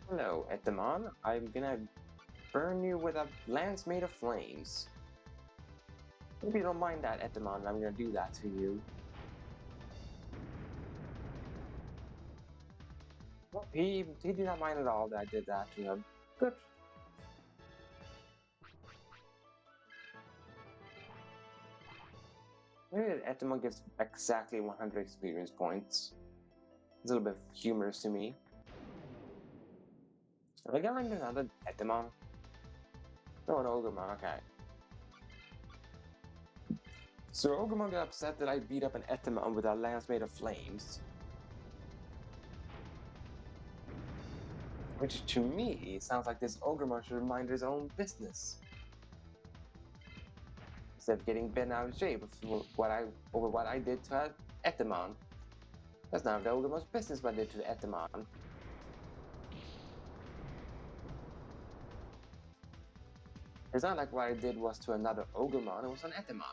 Hello, Ethamon. I'm gonna burn you with a lance made of flames. Hope you don't mind that, Ethamon. I'm gonna do that to you. Well, he did not mind at all that I did that to him. Good. Maybe that Ethamon gives exactly 100 experience points. It's a little bit humorous to me. Am I gonna like another Ethamon? No, an Ogremon, okay. So Ogremon got upset that I beat up an Ethamon with a lance made of flames. Which to me sounds like this Ogremon should mind his own business. Instead of getting bent out of shape over what I did to Ethamon. That's not the Ogramon's business what I did to Ethamon. It's not like what I did was to another Ogremon, it was an Ethamon.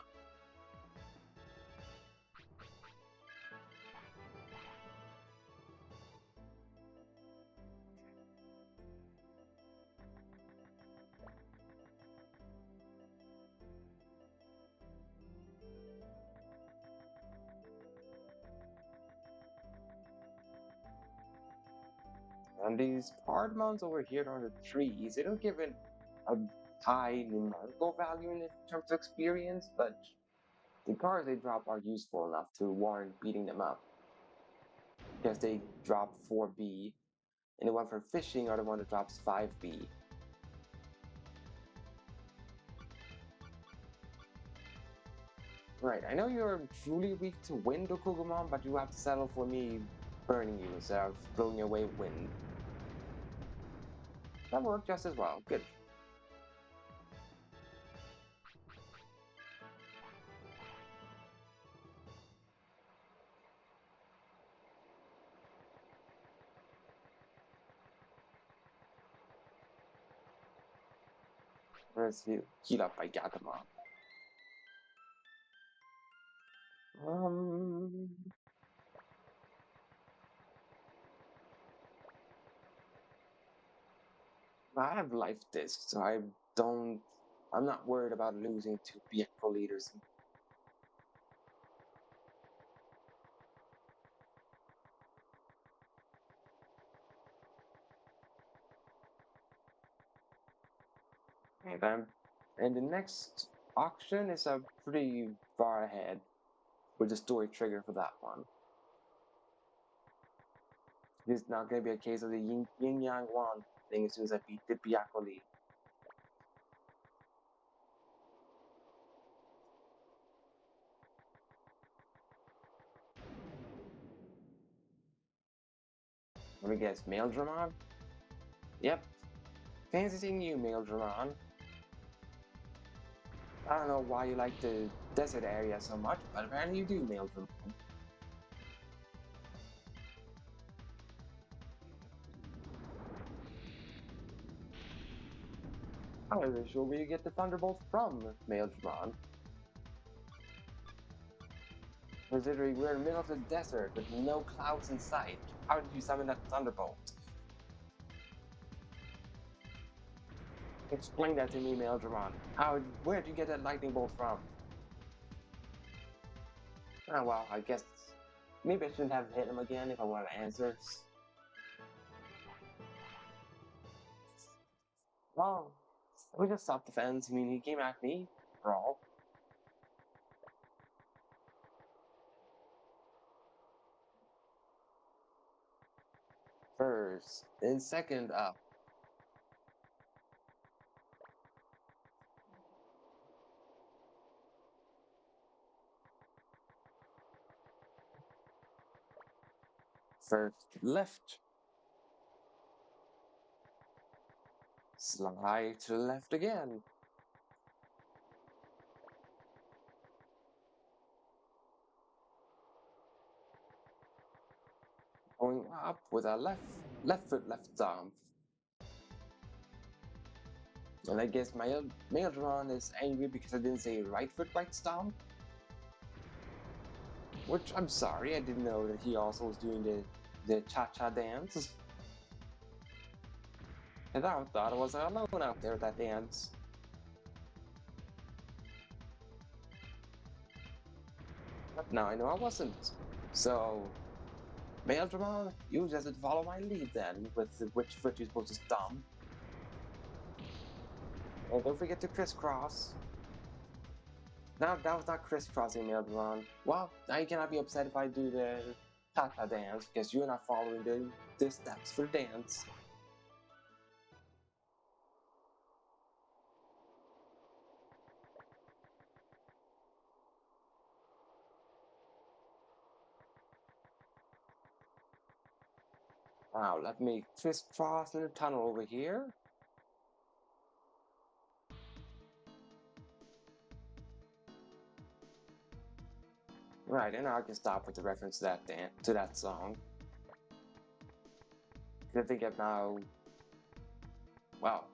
And these Pardmons over here on the trees, they don't give it a high numerical value in terms of experience, but the cards they drop are useful enough to warrant beating them up. Because they drop 4B, and the one for fishing are the one that drops 5B. Right, I know you're truly weak to wind, Okugumon, but you have to settle for me burning you instead of blowing you away with wind. That worked just as well. Good. Let's heal up Byakko. Um, I have life disc, so I'm not worried about losing to Byakko leaders. And the next auction is a pretty far ahead with the story trigger for that one. It's not going to be a case of the yin yang one thing as soon as I beat the Byakko lead. Let me guess, Maildramon? Yep. Fancy seeing you, Maildramon. I don't know why you like the desert area so much, but apparently you do, Maildramon. I'm not really sure where you get the Thunderbolt from, Maildramon. Considering we're in the middle of the desert with no clouds in sight, how did you summon that Thunderbolt? Explain that to me, Maildramon. Where'd you get that lightning bolt from? Oh well, I guess maybe I shouldn't have hit him again if I wanted answers. Well, we just self-defense. I mean, he came at me, for all. First, then second up. First left. Slide to the left again. Going up with a left foot, left thumb. And I guess my Maildron is angry because I didn't say right foot, right stomp. Which I'm sorry, I didn't know that he also was doing the cha-cha dance. And I thought I was alone out there at that dance. But now I know I wasn't. So, HiAndromon, you just follow my lead then, with which foot you're supposed to stomp. And don't forget to crisscross. No, that was not crisscrossing, HiAndromon. Well, now you cannot be upset if I do the Tata dance, because you're not following the steps for the dance. Now, let me crisscross in the tunnel over here. Right, and now I can stop with the reference to that song. I think I've now, well,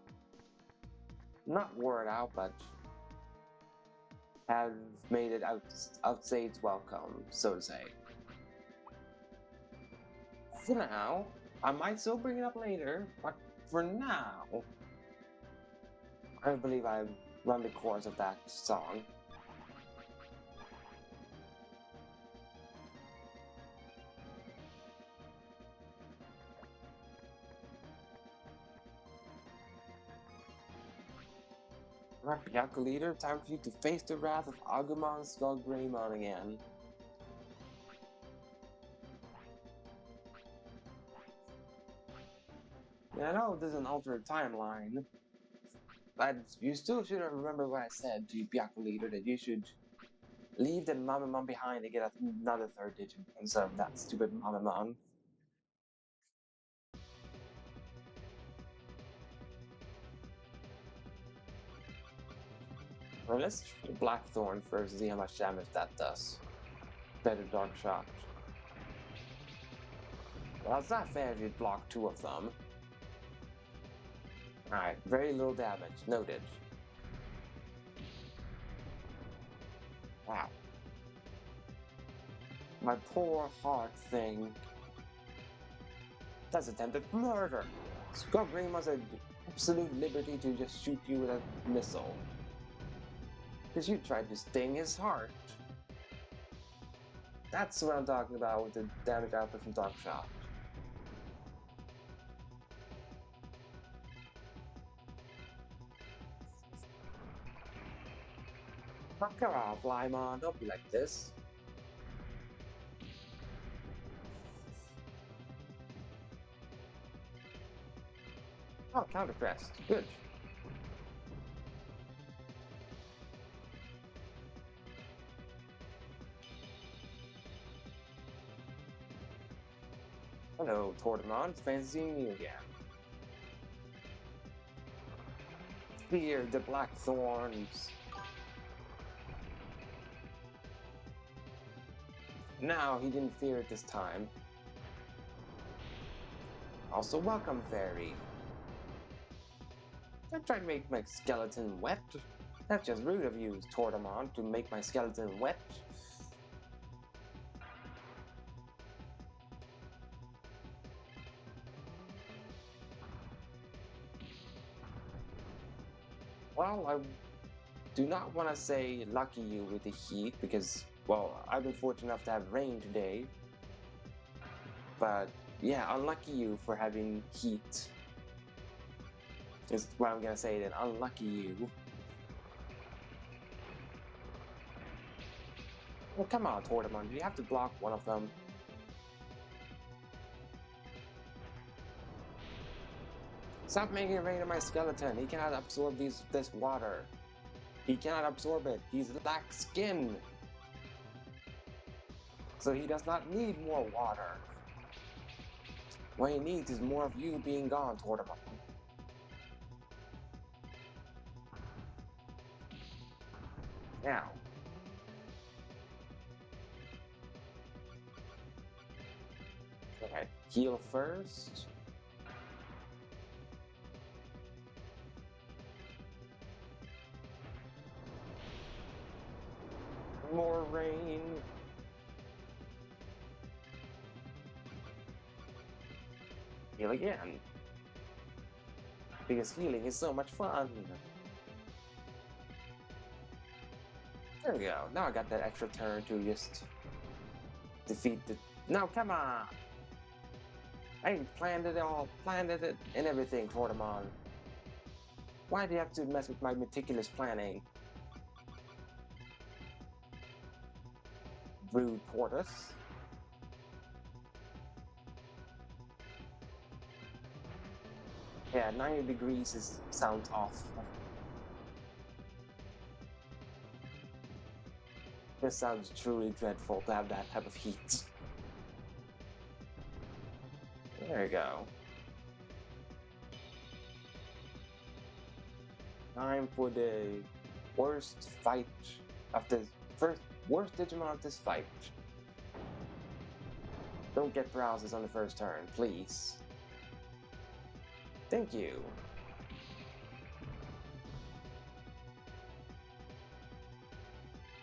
not worn out, but have made it outside its welcome, so to say. For now, I might still bring it up later, but for now, I believe I've run the course of that song. Right, Byakko Leader, time for you to face the wrath of Agumon's Greymon again. Yeah, I know this is an alternate timeline, but you still should remember what I said to Byakko Leader, that you should leave the Numemon behind to get another third Digimon instead of that stupid Numemon. Well, let's try Blackthorn first, see how much damage that does. Better Dark Shot. Well, it's not fair if you block two of them. Alright, very little damage, noted. Wow. My poor heart thing. That's attempted murder! Skullgrim was an absolute liberty to just shoot you with a missile. Because you tried to sting his heart. That's what I'm talking about with the damage output from Dark Shot. Knock her off, Lymon, don't be like this. Oh, counter pressed. Good. Hello, Tortamon. It's fancy seeing you again. Fear the black thorns. Now he didn't fear it this time. Also, welcome, Fairy. Don't try to make my skeleton wet. That's just rude of you, Tortamon, to make my skeleton wet. Well, I do not want to say lucky you with the heat because, well, I've been fortunate enough to have rain today. But yeah, unlucky you for having heat. Is what I'm gonna say then. Unlucky you. Well, come on, Tortamon. You have to block one of them. Stop making it rain on my skeleton. He cannot absorb this water. He cannot absorb it. He's lacks skin. So he does not need more water. What he needs is more of you being gone, Tortamon. Now. Okay, heal first. More rain. Heal again. Because healing is so much fun. There we go. Now I got that extra turn to just defeat the... No, come on! I planned it all, planned it and everything for them on. Why do you have to mess with my meticulous planning? Rude tortoise. Yeah, 90 degrees sounds off. This sounds truly dreadful to have that type of heat. There you go. Time for the worst fight of the worst Digimon of this fight. Don't get paralysis on the first turn, please. Thank you.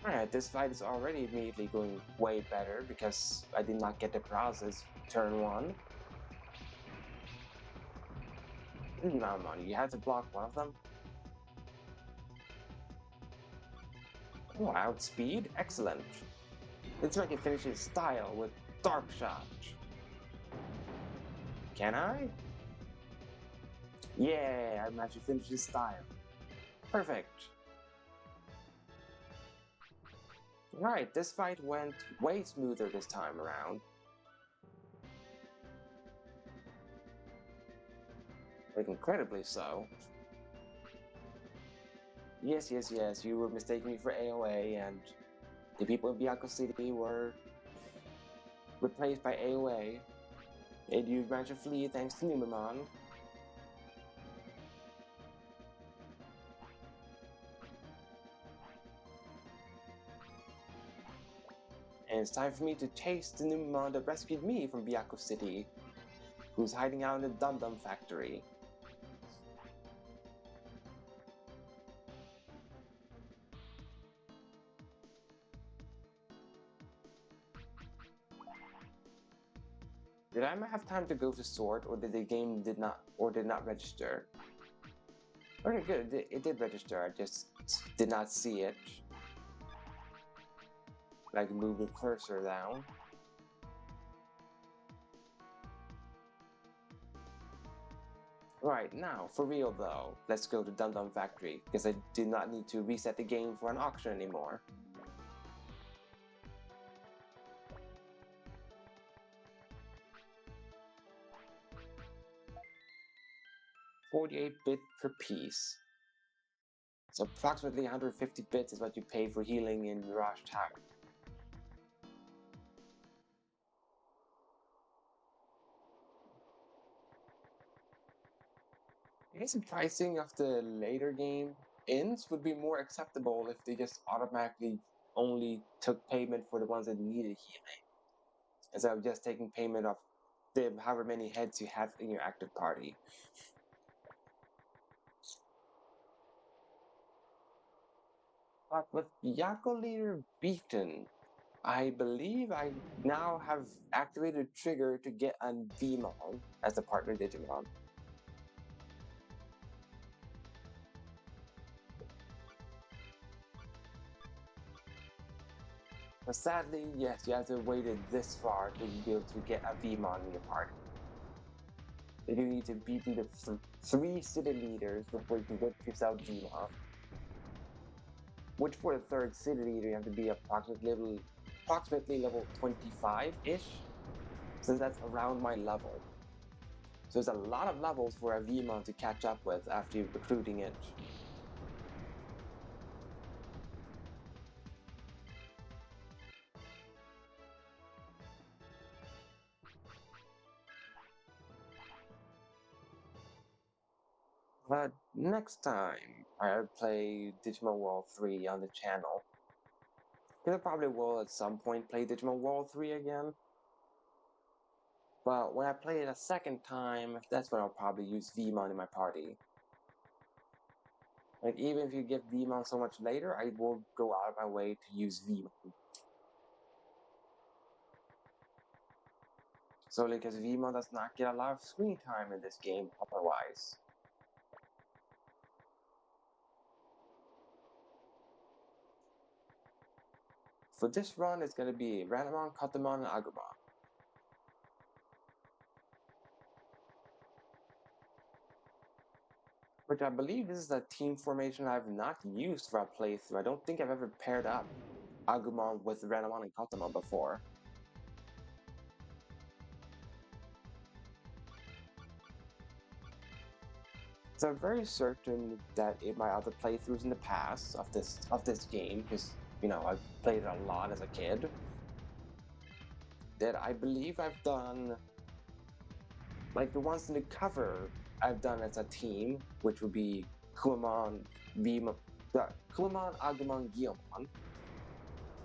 Alright, this fight is already immediately going way better because I did not get the paralysis turn 1. Numemon, you have to block one of them. Oh, outspeed? Excellent. Let's make it finish in style with Dark Shot. Can I? Yeah, I managed to finish in style. Perfect. Alright, this fight went way smoother this time around. Like, incredibly so. Yes, you were mistaking me for AOA, and the people of Byakko City were replaced by AOA. And you managed to flee thanks to Numemon. And it's time for me to chase the Numemon that rescued me from Byakko City, who's hiding out in the Dum Dum factory. Did I have time to go to sort, or did the game did not register? Okay, good. It did register. I just did not see it. I can move the cursor down. Right, now, for real though, let's go to Dum Dum Factory, because I do not need to reset the game for an auction anymore. $48 per piece. So approximately 150 bits is what you pay for healing in Mirage Tower. I guess the pricing of the later game ends would be more acceptable if they just automatically only took payment for the ones that needed healing, instead of just taking payment of the however many heads you have in your active party. But with Byakko Leader beaten, I believe I now have activated a trigger to get a Digimon as a partner Digimon. But sadly, yes, you have to wait it this far to be able to get a Vmon in your party. You need to beat the 3 city leaders before you can get yourself Vmon. Which for the 3rd city leader you have to be approximately level 25-ish, since that's around my level. So there's a lot of levels for a Vmon to catch up with after recruiting it. But next time I'll play Digimon World 3 on the channel. I probably will at some point play Digimon World 3 again. But when I play it a second time, that's when I'll probably use Vmon in my party. Like, even if you get Vmon so much later, I will go out of my way to use Vmon. So, because Vmon does not get a lot of screen time in this game otherwise. For this run, it's going to be Ranamon, Katamon, and Agumon. Which I believe this is a team formation I've not used for a playthrough. I don't think I've ever paired up Agumon with Ranamon and Katamon before. So I'm very certain that in my other playthroughs in the past of this game, because I've played it a lot as a kid, that I believe I've done like the ones in the cover I've done as a team, which would be Kumamon, Kumamon, Agumon, Gyomon.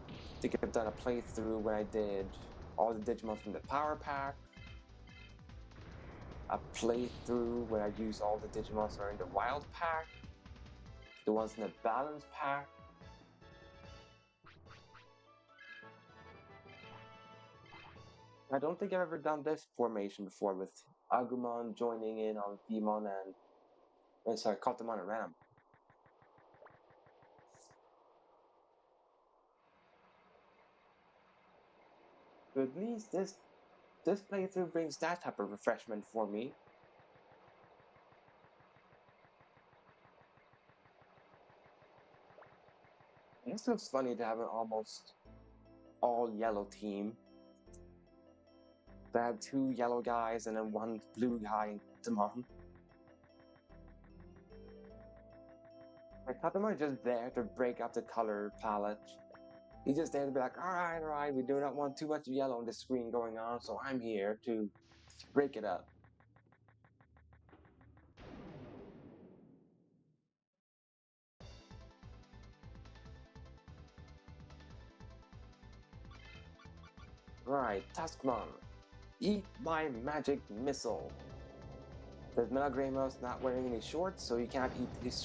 I think I've done a playthrough when I did all the Digimon from the Power Pack, a playthrough where I used all the Digimon that are in the Wild Pack, the ones in the Balance Pack. I don't think I've ever done this formation before with Agumon joining in on Demon Katamon and Ranamon. But at least this playthrough brings that type of refreshment for me. It feels funny to have an almost all yellow team. To have 2 yellow guys and then 1 blue guy in Katamon. Like Katamon is just there to break up the color palette. He's just there to be like, alright, we do not want too much yellow on the screen going on, so I'm here to break it up. Right, Taskmon, eat my magic missile. Because Melagremo's not wearing any shorts, so he can't eat his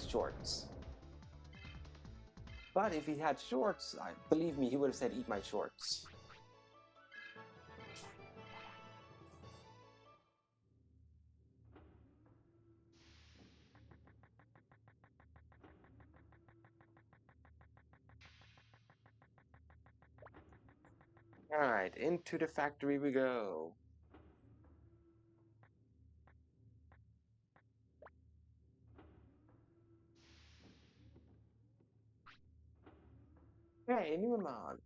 shorts. But if he had shorts, believe me, he would have said, eat my shorts. Alright, into the factory we go. Hey, Numemon.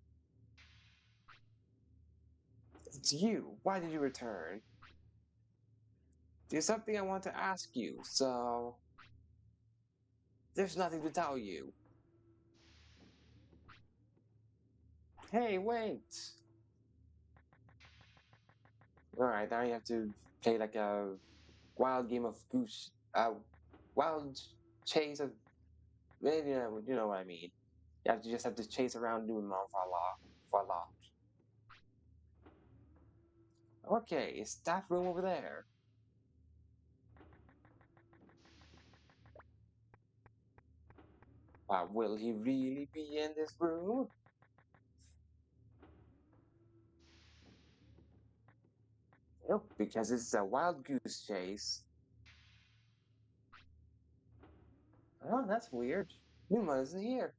It's you. Why did you return? There's something I want to ask you, so... There's nothing to tell you. Hey, wait! Alright, now you have to play like a wild game of goose... wild chase of... you know what I mean. You just have to chase around Numemon for a lot. Okay, is that room over there? Will he really be in this room? Nope, because it's a wild goose chase. Oh, that's weird. Numemon isn't here.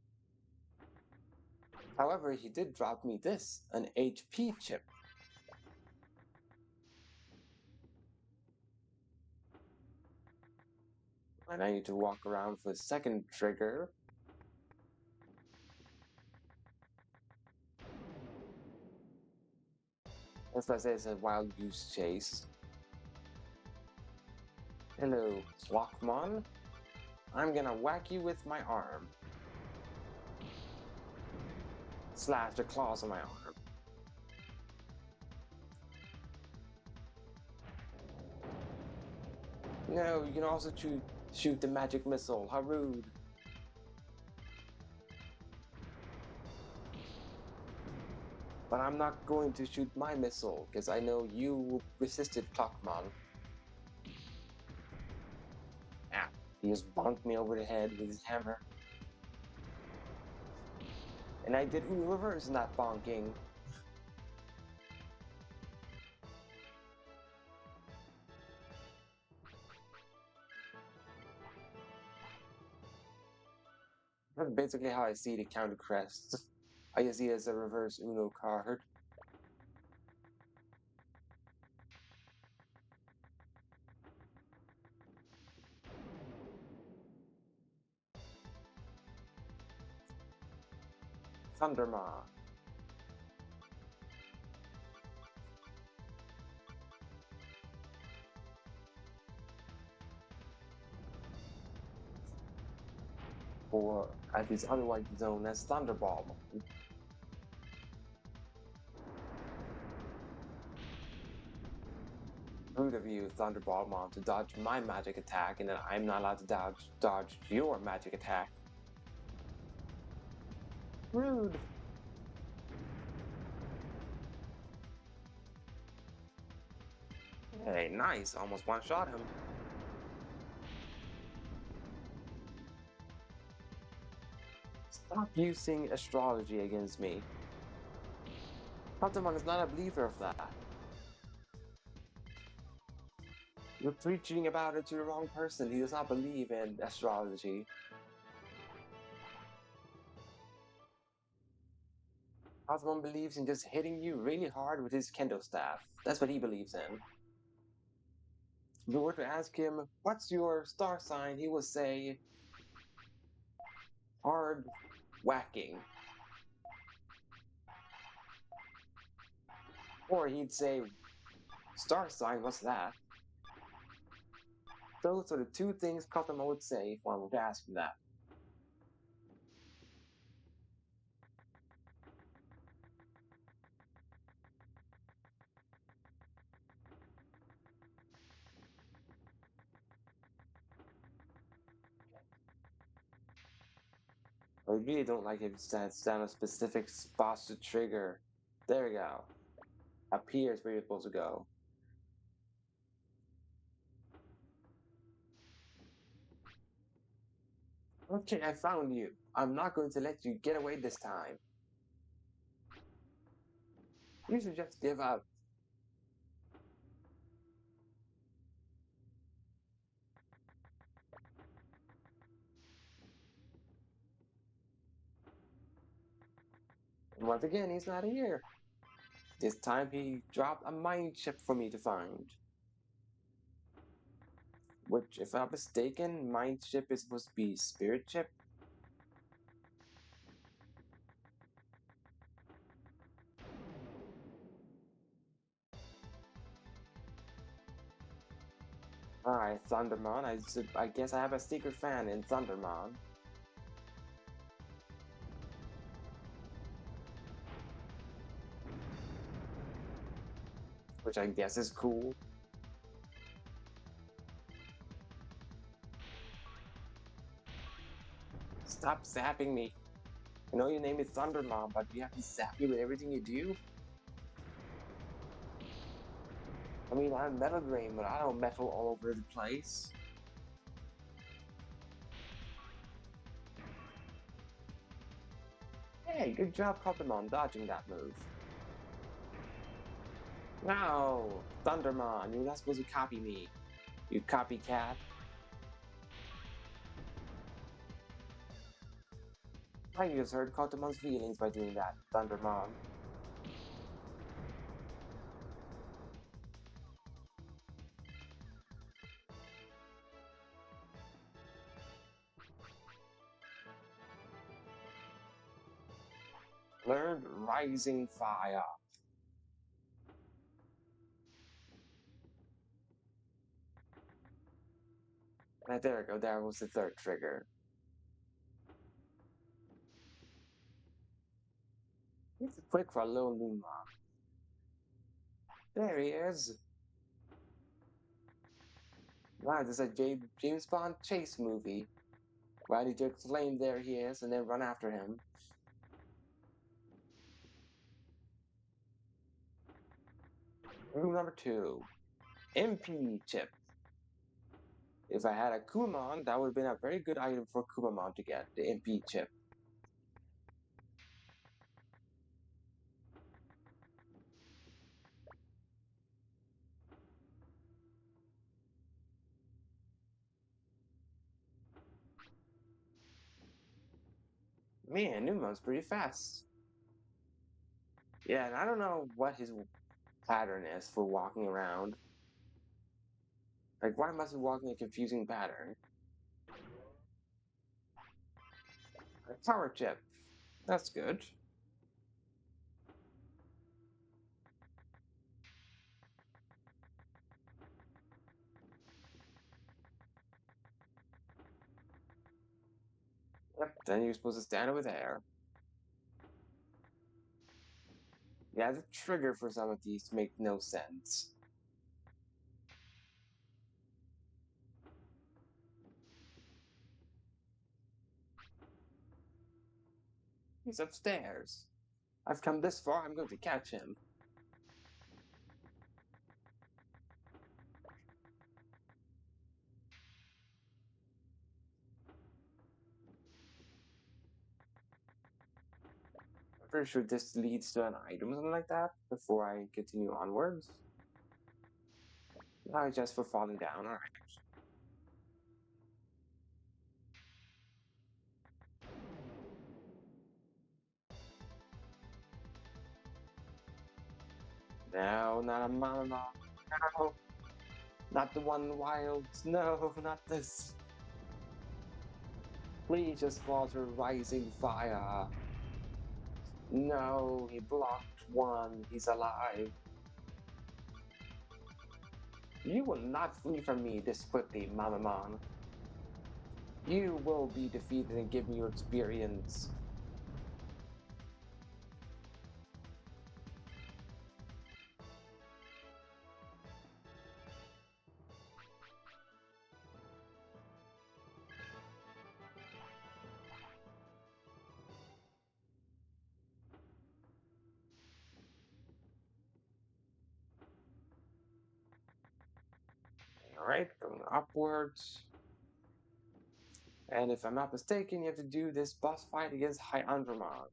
However, he did drop me this, an HP chip. And I need to walk around for the second trigger. That's why I say it's a wild goose chase. Hello, Clockmon. I'm gonna whack you with my arm. Slash the claws on my arm. No, you can also shoot the magic missile. How rude. But I'm not going to shoot my missile, because I know you resisted Clockmon. Ah, he just bonked me over the head with his hammer. And I did reverse in that bonking. That's basically how I see the counter crest. I see it as a reverse Uno card. Thundermon. Or as it's otherwise known as Thunderball. Rude of you, Thunderballmon, to dodge my magic attack, and then I'm not allowed to dodge your magic attack. Rude. Hey, nice. Almost one-shot him. Stop using astrology against me. Pokemon is not a believer of that. You're preaching about it to the wrong person. He does not believe in astrology. Pokemon believes in just hitting you really hard with his kendo staff. That's what he believes in. If you were to ask him, what's your star sign, he will say, hard whacking. Or he'd say, star sign, what's that? Those are the two things Pokemon would say if one were to ask him that. I really don't like if it stands down a specific spots to trigger. There we go. Up here is where you're supposed to go. Okay, I found you. I'm not going to let you get away this time. You should just give up. And once again, he's not here. This time he dropped a mind chip for me to find. Which, if I'm not mistaken, mind chip is supposed to be spirit chip. Alright, Thundermon. I guess I have a secret fan in Thundermon. Which I guess is cool. Stop zapping me. I know your name is Thundermon, but you have to zap me with everything you do? I mean, I'm Metal Drain, but I don't metal all over the place. Hey, good job, Pokemon, dodging that move. No! Thundermon, you're not supposed to copy me. You copycat. I just hurt Pokemon's feelings by doing that, Thundermon. Learned Rising Fire. There we go, that was the third trigger. It's quick for a little Numemon. There he is. Wow, this is a James Bond chase movie. Why did you exclaim there he is and then run after him? Room number 2. MP chip. If I had a Kumamon, that would have been a very good item for Kumamon to get, the MP chip. Man, Numemon's pretty fast. Yeah, and I don't know what his pattern is for walking around. Like, why must he walk in a confusing pattern? A power chip. That's good. Yep, then you're supposed to stand over there. Yeah, the trigger for some of these make no sense. He's upstairs. I've come this far, I'm going to catch him. I'm pretty sure this leads to an item or something like that before I continue onwards. Just for falling down, alright. No, not a mama. No, not the one wild. No, not this. Please just fall to rising fire. No, he blocked one. He's alive. You will not flee from me this quickly, Numemon. You will be defeated and give me your experience. Alright, going upwards. And if I'm not mistaken, you have to do this boss fight against HiAndromon,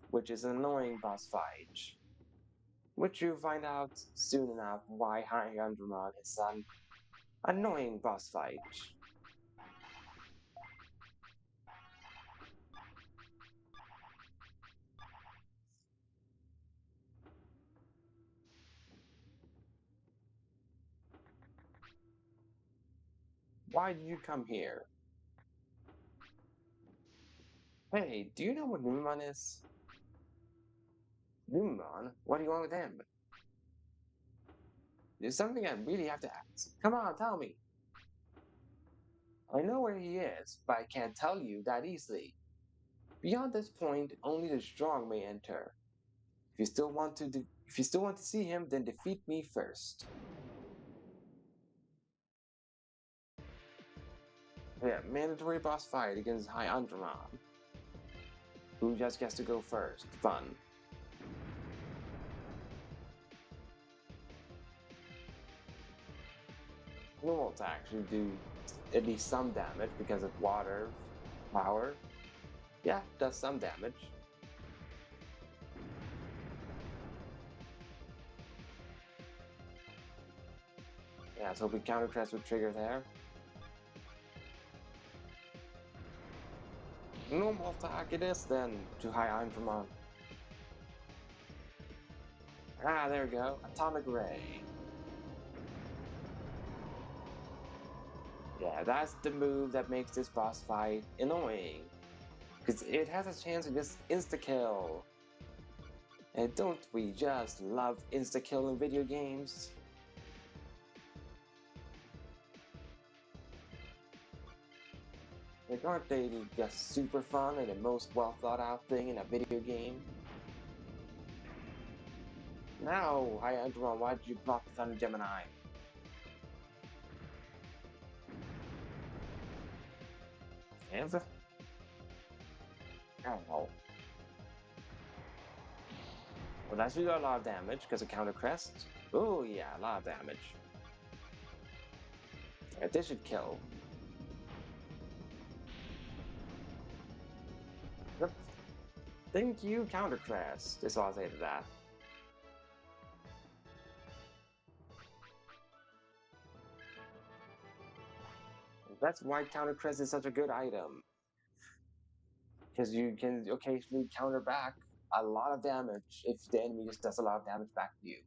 which is an annoying boss fight. Which you find out soon enough why HiAndromon is an annoying boss fight. Why did you come here? Hey, do you know what Numemon is? Numemon? What do you want with him? There's something I really have to ask. Come on, tell me. I know where he is, but I can't tell you that easily. Beyond this point, only the strong may enter. If you still want to see him, then defeat me first. Yeah, mandatory boss fight against HiAndromon. Who just gets to go first? Fun. Normal attack should do at least some damage because of water power. Yeah, does some damage. Yeah, so we counter crest with trigger there. Normal attack it is then to HiAndromon. Ah, there we go. Atomic Ray. Yeah, that's the move that makes this boss fight annoying. Because it has a chance to just insta-kill. And don't we just love insta-kill in video games? Like, aren't they just super fun and the most well thought out thing in a video game? Now, HiAndromon, why did you block the Thunder Gemini? And ow. Well, that's really a lot of damage because of counter crest. Oh yeah, a lot of damage. Alright, this should kill. Yep. Thank you, counter crest. That's all I'll say to that. That's why counter crest is such a good item. because you can occasionally counter back a lot of damage if the enemy just does a lot of damage back to you.